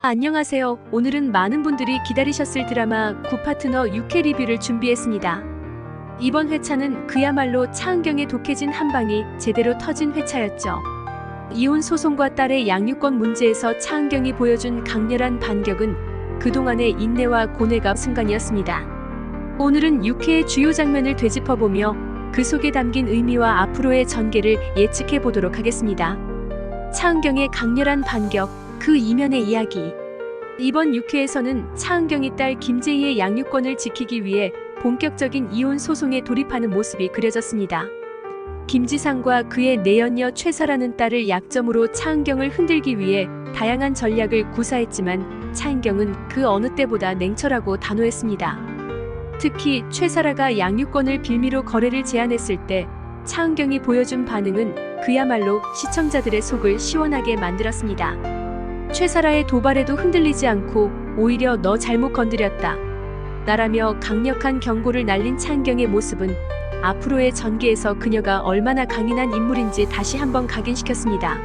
안녕하세요. 오늘은 많은 분들이 기다리셨을 드라마 구파트너 6회 리뷰를 준비했습니다. 이번 회차는 그야말로 차은경의 독해진 한방이 제대로 터진 회차였죠. 이혼 소송과 딸의 양육권 문제에서 차은경이 보여준 강렬한 반격은 그동안의 인내와 고뇌가 순간이었습니다. 오늘은 6회의 주요 장면을 되짚어보며 그 속에 담긴 의미와 앞으로의 전개를 예측해보도록 하겠습니다. 차은경의 강렬한 반격, 그 이면의 이야기. 이번 6회에서는 차은경이 딸 김재희의 양육권을 지키기 위해 본격적인 이혼 소송에 돌입하는 모습이 그려졌습니다. 김지상과 그의 내연녀 최사라는 딸을 약점으로 차은경을 흔들기 위해 다양한 전략을 구사했지만 차은경은 그 어느 때보다 냉철하고 단호했습니다. 특히 최사라가 양육권을 빌미로 거래를 제안했을 때 차은경이 보여준 반응은 그야말로 시청자들의 속을 시원하게 만들었습니다. 최사라의 도발에도 흔들리지 않고 오히려 너 잘못 건드렸다. 나라며 강력한 경고를 날린 차은경의 모습은 앞으로의 전개에서 그녀가 얼마나 강인한 인물인지 다시 한번 각인시켰습니다.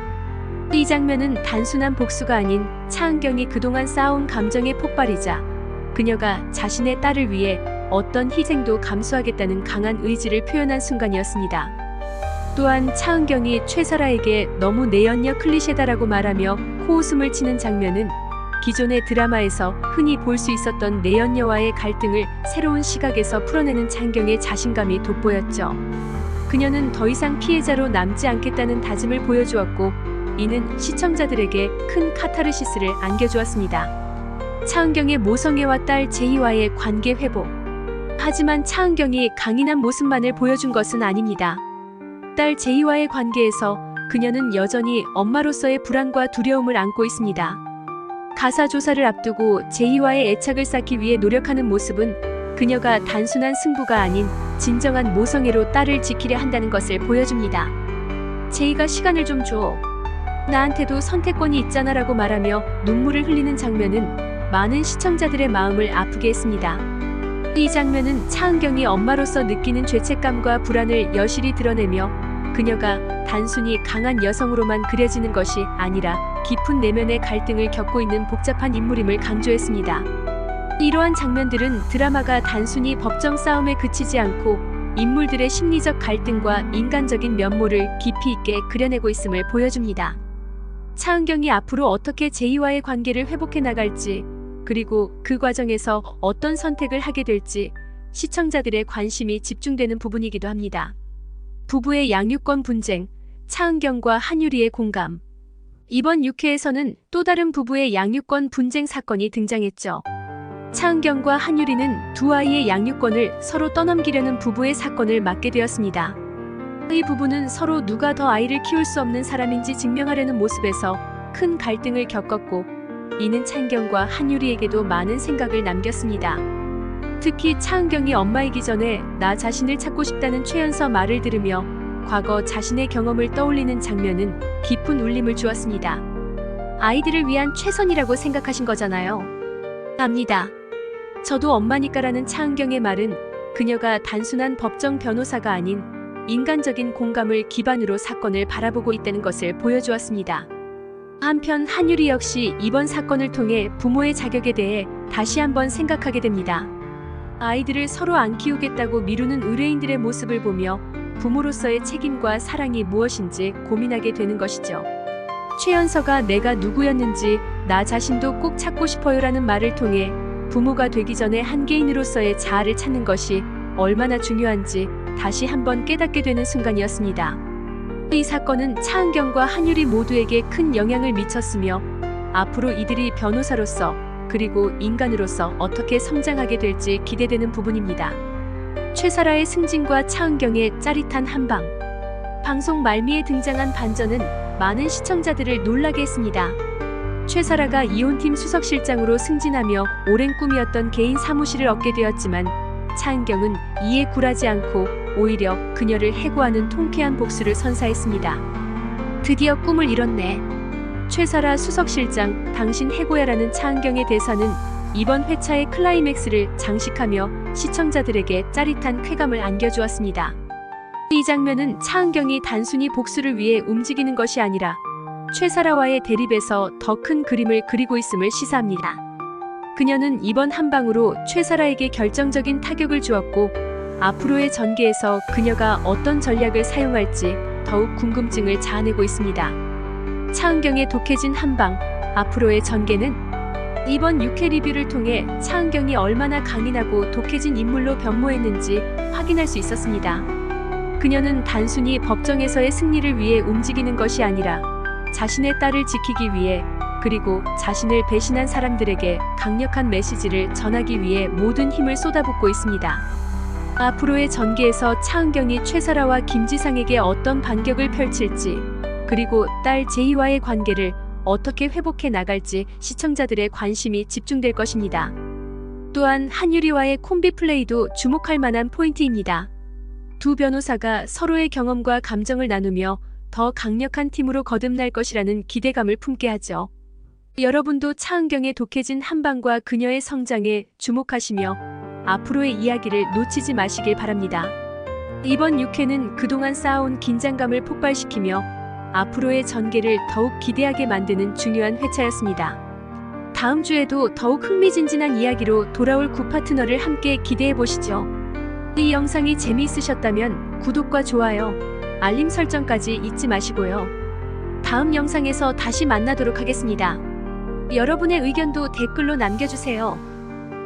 이 장면은 단순한 복수가 아닌 차은경이 그동안 쌓아온 감정의 폭발이자 그녀가 자신의 딸을 위해 어떤 희생도 감수하겠다는 강한 의지를 표현한 순간이었습니다. 또한 차은경이 최사라에게 너무 내연녀 클리셰다라고 말하며 코웃음을 치는 장면은 기존의 드라마에서 흔히 볼 수 있었던 내연녀와의 갈등을 새로운 시각에서 풀어내는 차은경의 자신감이 돋보였죠. 그녀는 더 이상 피해자로 남지 않겠다는 다짐을 보여주었고 이는 시청자들에게 큰 카타르시스를 안겨주었습니다. 차은경의 모성애와 딸 제희와의 관계 회복. 하지만 차은경이 강인한 모습만을 보여준 것은 아닙니다. 딸 제희와의 관계에서 그녀는 여전히 엄마로서의 불안과 두려움을 안고 있습니다. 가사 조사를 앞두고 제희와의 애착을 쌓기 위해 노력하는 모습은 그녀가 단순한 승부가 아닌 진정한 모성애로 딸을 지키려 한다는 것을 보여줍니다. 제희가 시간을 좀 줘. 나한테도 선택권이 있잖아라고 말하며 눈물을 흘리는 장면은 많은 시청자들의 마음을 아프게 했습니다. 이 장면은 차은경이 엄마로서 느끼는 죄책감과 불안을 여실히 드러내며 그녀가 단순히 강한 여성으로만 그려지는 것이 아니라 깊은 내면의 갈등을 겪고 있는 복잡한 인물임을 강조했습니다. 이러한 장면들은 드라마가 단순히 법정 싸움에 그치지 않고 인물들의 심리적 갈등과 인간적인 면모를 깊이 있게 그려내고 있음을 보여줍니다. 차은경이 앞으로 어떻게 제희와의 관계를 회복해 나갈지, 그리고 그 과정에서 어떤 선택을 하게 될지 시청자들의 관심이 집중되는 부분이기도 합니다. 부부의 양육권 분쟁, 차은경과 한유리의 공감. 이번 6회에서는 또 다른 부부의 양육권 분쟁 사건이 등장했죠. 차은경과 한유리는 두 아이의 양육권을 서로 떠넘기려는 부부의 사건을 맡게 되었습니다. 이 부부는 서로 누가 더 아이를 키울 수 없는 사람인지 증명하려는 모습에서 큰 갈등을 겪었고 이는 차은경과 한유리에게도 많은 생각을 남겼습니다. 특히 차은경이 엄마이기 전에 나 자신을 찾고 싶다는 최연서 말을 들으며 과거 자신의 경험을 떠올리는 장면은 깊은 울림을 주었습니다. 아이들을 위한 최선이라고 생각하신 거잖아요. 압니다. 저도 엄마니까라는 차은경의 말은 그녀가 단순한 법정 변호사가 아닌 인간적인 공감을 기반으로 사건을 바라보고 있다는 것을 보여주었습니다. 한편 한유리 역시 이번 사건을 통해 부모의 자격에 대해 다시 한번 생각하게 됩니다. 아이들을 서로 안 키우겠다고 미루는 의뢰인들의 모습을 보며 부모로서의 책임과 사랑이 무엇인지 고민하게 되는 것이죠. 최연서가 내가 누구였는지 나 자신도 꼭 찾고 싶어요라는 말을 통해 부모가 되기 전에 한 개인으로서의 자아를 찾는 것이 얼마나 중요한지 다시 한번 깨닫게 되는 순간이었습니다. 이 사건은 차은경과 한유리 모두에게 큰 영향을 미쳤으며 앞으로 이들이 변호사로서 그리고 인간으로서 어떻게 성장하게 될지 기대되는 부분입니다. 최사라의 승진과 차은경의 짜릿한 한방. 방송 말미에 등장한 반전은 많은 시청자들을 놀라게 했습니다. 최사라가 이혼팀 수석실장으로 승진하며 오랜 꿈이었던 개인 사무실을 얻게 되었지만 차은경은 이에 굴하지 않고 오히려 그녀를 해고하는 통쾌한 복수를 선사했습니다. 드디어 꿈을 이뤘네. 최사라 수석실장, 당신 해고야라는 차은경의 대사는 이번 회차의 클라이맥스를 장식하며 시청자들에게 짜릿한 쾌감을 안겨주었습니다. 이 장면은 차은경이 단순히 복수를 위해 움직이는 것이 아니라 최사라와의 대립에서 더 큰 그림을 그리고 있음을 시사합니다. 그녀는 이번 한방으로 최사라에게 결정적인 타격을 주었고 앞으로의 전개에서 그녀가 어떤 전략을 사용할지 더욱 궁금증을 자아내고 있습니다. 차은경의 독해진 한방, 앞으로의 전개는 이번 6회 리뷰를 통해 차은경이 얼마나 강인하고 독해진 인물로 변모했는지 확인할 수 있었습니다. 그녀는 단순히 법정에서의 승리를 위해 움직이는 것이 아니라 자신의 딸을 지키기 위해 그리고 자신을 배신한 사람들에게 강력한 메시지를 전하기 위해 모든 힘을 쏟아붓고 있습니다. 앞으로의 전개에서 차은경이 최사라와 김지상에게 어떤 반격을 펼칠지 그리고 딸 제이와의 관계를 어떻게 회복해 나갈지 시청자들의 관심이 집중될 것입니다. 또한 한유리와의 콤비 플레이도 주목할 만한 포인트입니다. 두 변호사가 서로의 경험과 감정을 나누며 더 강력한 팀으로 거듭날 것이라는 기대감을 품게 하죠. 여러분도 차은경의 독해진 한방과 그녀의 성장에 주목하시며 앞으로의 이야기를 놓치지 마시길 바랍니다. 이번 6회는 그동안 쌓아온 긴장감을 폭발시키며 앞으로의 전개를 더욱 기대하게 만드는 중요한 회차였습니다. 다음 주에도 더욱 흥미진진한 이야기로 돌아올 구파트너를 함께 기대해보시죠. 이 영상이 재미있으셨다면 구독과 좋아요, 알림 설정까지 잊지 마시고요. 다음 영상에서 다시 만나도록 하겠습니다. 여러분의 의견도 댓글로 남겨주세요.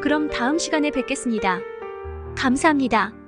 그럼 다음 시간에 뵙겠습니다. 감사합니다.